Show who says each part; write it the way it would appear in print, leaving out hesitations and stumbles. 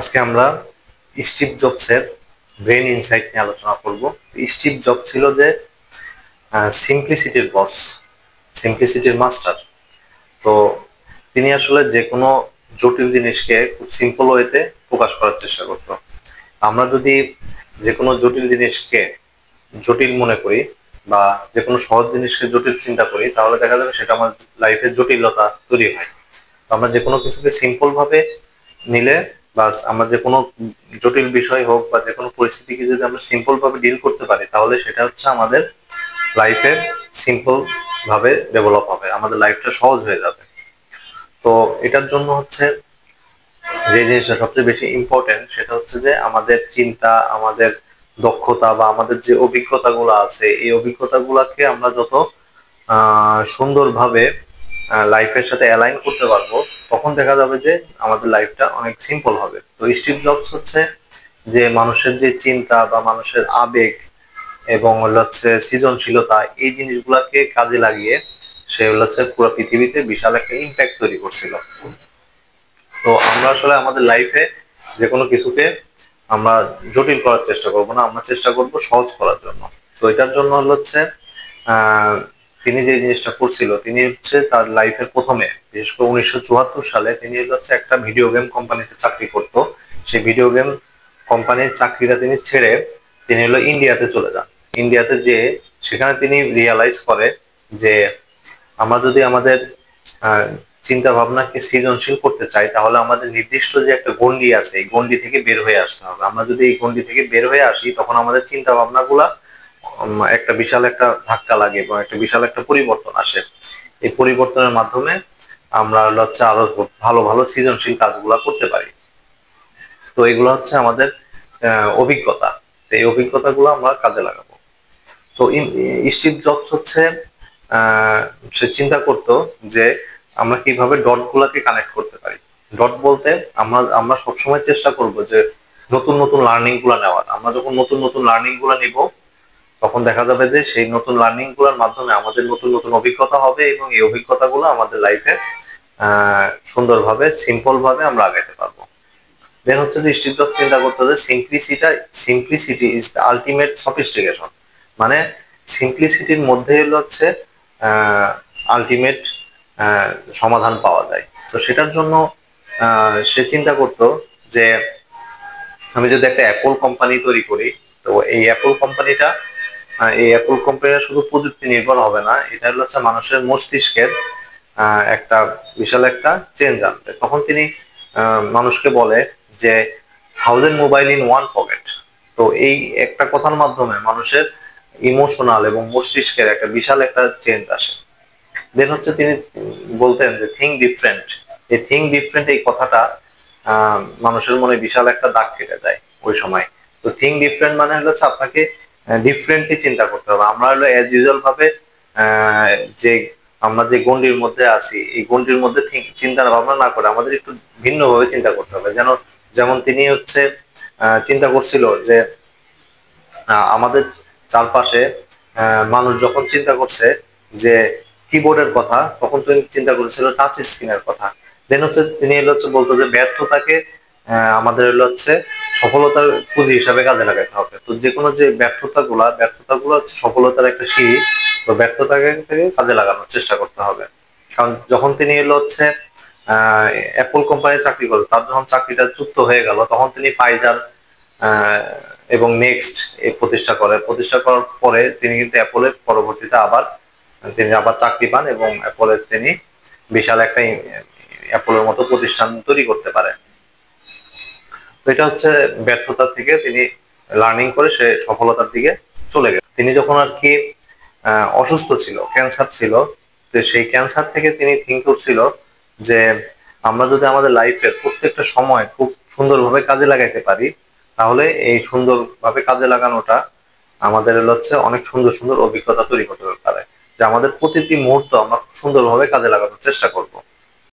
Speaker 1: আজকে আমরা Steve জবসের brain insight নিয়ে আলোচনা করব। স্টিভ জব ছিল যে সিম্পলিসিটির বস, সিম্পলিসিটির মাস্টার। তো তিনি আসলে যে কোনো জটিল জিনিসকে খুব সিম্পল ওয়েতে প্রকাশ করার চেষ্টা করতো। আমরা যদি যে কোনো জটিল জিনিসকে জটিল মনে করি বা যে কোনো সহজ জিনিসকে জটিল চিন্তা করি, তাহলে দেখা যাবে সেটা আমাদের লাইফের জটিলতা তৈরি হয়। তো আমরা যে কোনো কিছুকে সিম্পল ভাবে নিলে বা আমরা যে কোনো জটিল বিষয় হোক বা যে কোনো পরিস্থিতিকে যদি আমরা সিম্পল ভাবে ডিল করতে পারি, তাহলে সেটা হচ্ছে আমাদের লাইফে সিম্পল ভাবে ডেভেলপ হবে, আমাদের লাইফটা সহজ হয়ে যাবে। তো এটার জন্য হচ্ছে যে জিনিসটা সবচেয়ে বেশি ইম্পর্টেন্ট, সেটা হচ্ছে যে আমাদের চিন্তা, আমাদের দক্ষতা বা আমাদের যে অভিজ্ঞতাগুলো আছে, এই অভিজ্ঞতাগুলোকে আমরা যত সুন্দরভাবে লাইফের সাথে অ্যালাইন করতে পারবো, তখন দেখা যাবে যে আমাদের লাইফটা অনেক সিম্পল হবে। তো স্টিভ জবস হচ্ছে যে মানুষের যে চিন্তা বা মানুষের আবেগ এবং হচ্ছে সৃজনশীলতা, এই জিনিসগুলাকে কাজে লাগিয়ে সে হচ্ছে পুরো পৃথিবীতে বিশাল একটা ইম্প্যাক্ট তৈরি করছিল। তো আমরা আসলে আমাদের লাইফে যে কোনো কিছুকে আমরা জটিল করার চেষ্টা করব না, আমরা চেষ্টা করব সহজ করার জন্য। তো এটার জন্য হচ্ছে আহ তিনি যে জিনিসটা করছিল, তিনি হচ্ছে তার লাইফের প্রথমে, বিশেষ করে 1974 সালে তিনি হচ্ছে একটা ভিডিও গেম কোম্পানিতে চাকরি করতো। সেই ভিডিও গেম কোম্পানির চাকরিটা তিনি ছেড়ে তিনি ইন্ডিয়াতে চলে যান। ইন্ডিয়াতে যে সেখানে তিনি রিয়ালাইজ করে যে আমরা যদি আমাদের আহ চিন্তা ভাবনাকে সৃজনশীল করতে চাই, তাহলে আমাদের নির্দিষ্ট যে একটা গণ্ডি আছে, এই গণ্ডি থেকে বের হয়ে আসতে হবে। আমরা যদি এই গণ্ডি থেকে বের হয়ে আসি, তখন আমাদের চিন্তা ভাবনাগুলা একটা বিশাল একটা ধাক্কা লাগে এবং একটা বিশাল একটা পরিবর্তন আসে। এই পরিবর্তনের মাধ্যমে আমরা হচ্ছে আরো ভালো ভালো সৃজনশীল কাজগুলা করতে পারি। তো এগুলো হচ্ছে আমাদের অভিজ্ঞতা। তো এই অভিজ্ঞতাগুলো আমরা কাজে লাগাবো। তো স্টিভ জবস হচ্ছে সে চিন্তা করতো যে আমরা কিভাবে ডট গুলাকে কানেক্ট করতে পারি। ডট বলতে আমরা আমরা সবসময় চেষ্টা করব যে নতুন নতুন লার্নিং গুলা নেওয়ার। আমরা যখন নতুন নতুন লার্নিং গুলা নিব, তখন দেখা যাবে যে সেই নতুন লার্নিং গুলোর মাধ্যমে আমাদের নতুন নতুন অভিজ্ঞতা হবে এবং এই অভিজ্ঞতাগুলো আমাদের লাইফে সুন্দরভাবে সিম্পল ভাবে আমরা আগাইতে পারবো। দেন হচ্ছে যে স্টিভ জবস চিন্তা করতে যে simplicity is the ultimate sophistication. মানে সিম্পলিসিটির মধ্যে হচ্ছে আলটিমেট সমাধান পাওয়া যায়। তো সেটার জন্য সে চিন্তা করতো যে আমি যদি একটা অ্যাপল কোম্পানি তৈরি করি, তো এই অ্যাপল কোম্পানিটা শুধু প্রযুক্তি নির্ভর হবে না, এটা হচ্ছে মানুষের মস্তিষ্কের একটা বিশাল একটা চেঞ্জ আনবে। তখন তিনি মানুষকে বলে যে 1000 মোবাইল ইন ওয়ান পকেট। তো এই একটা কথার মাধ্যমে মানুষের ইমোশনাল এবং মস্তিষ্কের একটা বিশাল একটা চেঞ্জ আসে। দেন হচ্ছে তিনি বলতেন যে থিঙ্ক ডিফারেন্ট। এই থিঙ্ক ডিফারেন্ট এই কথাটা মানুষের মনে বিশাল একটা দাগ কেটে যায় ওই সময়। তো থিঙ্ক ডিফারেন্ট মানে হচ্ছে আপনাকে ডিফারেন্টলি চিন্তা করতে হবে। আমরা অ্যাজ ইউজুয়াল ভাবে যে আমরা যে গণ্ডির মধ্যে আছি, এই গণ্ডির মধ্যে চিন্তা ভাবনা না করে আমাদের একটু ভিন্নভাবে চিন্তা করতে হবে। যেমন তিনি হচ্ছে চিন্তা করছিল যে আমাদের চারপাশে মানুষ যখন চিন্তা করছে যে কিবোর্ডের কথা, তখন তিনি চিন্তা করেছিল টাচ স্ক্রিনের কথা। দেন হচ্ছে তিনি হচ্ছে বলতো যে ব্যর্থতাকে আমাদের হচ্ছে সফলতার পুঁজি হিসাবে কাজে লাগাতে হবে। তো যে কোনো যে ব্যর্থতাগুলো হচ্ছে সফলতার একটা সিঁড়ি। তো ব্যর্থতাকে থেকে কাজে লাগানোর চেষ্টা করতে হবে। কারণ যখন তিনি হচ্ছে অ্যাপল কোম্পানি চাকরি করে, তার যখন চাকরিটা চুক্ত হয়ে গেল, তখন তিনি ফাইজার এবং নেক্সট এই প্রতিষ্ঠা করার পরে তিনি কিন্তু অ্যাপলের পরবর্তীতে তিনি আবার চাকরি পান এবং অ্যাপলের তিনি বিশাল একটা অ্যাপলের মতো প্রতিষ্ঠান তৈরি করতে পারেন। তো এটা হচ্ছে ব্যর্থতা থেকে তিনি লার্নিং করে সে সফলতার দিকে চলে গেল। তিনি যখন আর কি অসুস্থ ছিল, ক্যান্সার ছিল, তো সেই ক্যান্সার থেকে তিনি থিঙ্ক করছিল যে আমরা যদি আমাদের লাইফের প্রত্যেকটা সময় খুব সুন্দরভাবে কাজে লাগাইতে পারি, তাহলে এই সুন্দরভাবে কাজে লাগানোটা আমাদের হচ্ছে অনেক সুন্দর সুন্দর অভিজ্ঞতা তৈরি করতে পারে। যে আমাদের প্রতিটি মুহূর্ত আমরা সুন্দরভাবে কাজে লাগানোর চেষ্টা করব।